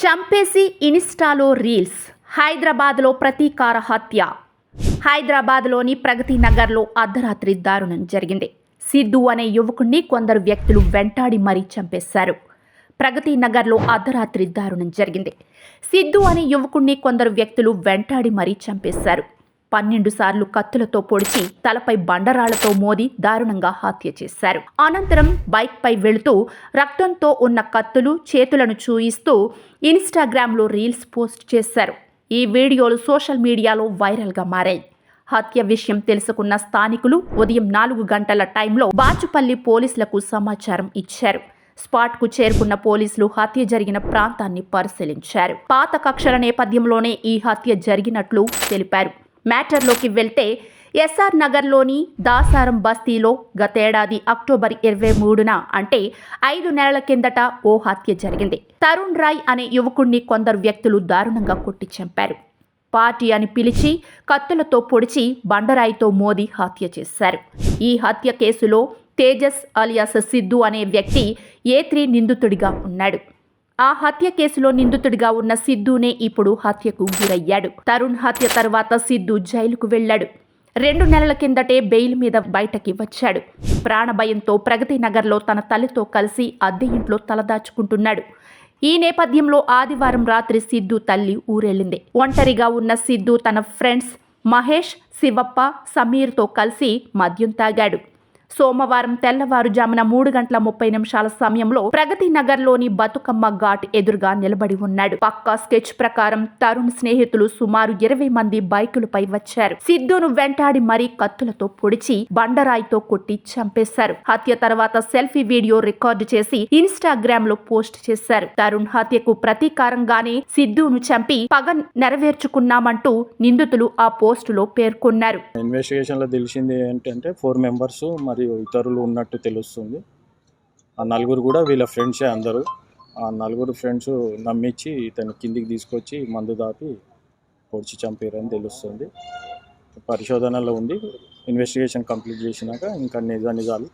చంపేసి ఇన్స్టాలో రీల్స్. హైదరాబాద్లో ప్రతీకార హత్య. హైదరాబాద్లోని ప్రగతి నగర్లో అర్ధరాత్రి దారుణం జరిగింది. సిద్ధు అనే యువకుణ్ణి కొందరు వ్యక్తులు వెంటాడి మరీ చంపేశారు. ప్రగతి నగర్లో అర్ధరాత్రి దారుణం జరిగింది. సిద్ధు అనే యువకుణ్ణి కొందరు వ్యక్తులు వెంటాడి మరీ చంపేశారు. 12 సార్లు కత్తులతో పొడిచి తలపై బండరాళ్లతో మోది దారుణంగా హత్య చేశారు. అనంతరం బైక్పై వెళుతూ రక్తంతో ఉన్న కత్తులు చేతులను చూయిస్తూ ఇన్స్టాగ్రామ్లో రీల్స్ పోస్ట్ చేశారు. ఈ వీడియోలు సోషల్ మీడియాలో వైరల్గా మారాయి. హత్య విషయం తెలుసుకున్న స్థానికులు ఉదయం 4 గంటల టైంలో బాచుపల్లి పోలీసులకు సమాచారం ఇచ్చారు. స్పాట్కు చేరుకున్న పోలీసులు హత్య జరిగిన ప్రాంతాన్ని పరిశీలించారు. పాత కక్షల నేపథ్యంలోనే ఈ హత్య జరిగినట్లు తెలిపారు. మ్యాటర్లోకి వెళ్తే ఎస్ఆర్ నగర్లోని దాసారం బస్తీలో గతేడాది అక్టోబర్ 23న అంటే 5 నెలల కిందట ఓ హత్య జరిగింది. తరుణ్ రాయ్ అనే యువకుణ్ణి కొందరు వ్యక్తులు దారుణంగా కొట్టి చంపారు. పార్టీ అని పిలిచి కత్తులతో పొడిచి బండరాయితో మోది హత్య చేశారు. ఈ హత్య కేసులో తేజస్ అలియాస్ సిద్ధు అనే వ్యక్తి A3 నిందితుడిగా ఉన్నాడు. ఆ హత్య కేసులో నిందితుడిగా ఉన్న సిద్ధునే ఇప్పుడు హత్యకు గురయ్యాడు. తరుణ్ హత్య తర్వాత సిద్ధు జైలుకు వెళ్లాడు. 2 నెలల కిందటే బెయిల్ మీద బయటకి వచ్చాడు. ప్రాణభయంతో ప్రగతి నగర్లో తన తల్లితో కలిసి అద్దె ఇంట్లో తలదాచుకుంటున్నాడు. ఈ నేపథ్యంలో ఆదివారం రాత్రి సిద్ధు తల్లి ఊరెళ్ళింది. ఒంటరిగా ఉన్న సిద్ధు తన ఫ్రెండ్స్ మహేష్, శివప్ప, సమీర్తో కలిసి మద్యం తాగాడు. సోమవారం తెల్లవారుజామున 3:30 సమయంలో ప్రగతి నగర్లోని బతుకమ్మ ఘాట్ ఎదురుగా నిలబడి ఉన్నాడు. పక్కా స్కెచ్ ప్రకారం తరుణ్ స్నేహితులు సుమారు 20 మంది బైకులపై వచ్చారు. సిద్ధును వెంటాడి మరీ కత్తులతో పొడిచి బండరాయితో కొట్టి చంపేశారు. హత్య తర్వాత సెల్ఫీ వీడియో రికార్డు చేసి ఇన్స్టాగ్రామ్ లో పోస్ట్ చేశారు. తరుణ్ హత్యకు ప్రతీకారంగానే సిద్ధును చంపి పగ నెరవేర్చుకున్నామంటూ నిందితులు ఆ పోస్టులో పేర్కొన్నారు. ఇన్వెస్టిగేషన్ లో తెలిసింది ఏంటంటే 4 మెంబర్స్ మరియు ఇతరులు ఉన్నట్టు తెలుస్తుంది. ఆ 4 కూడా వీళ్ళ ఫ్రెండ్సే అందరూ. ఆ 4 ఫ్రెండ్స్ నమ్మించి ఇతను కిందికి తీసుకొచ్చి మందు దాపి పొడిచి చంపారని తెలుస్తుంది. పరిశోధనలో ఉంది. ఇన్వెస్టిగేషన్ కంప్లీట్ చేసినాక ఇంకా నిజాలు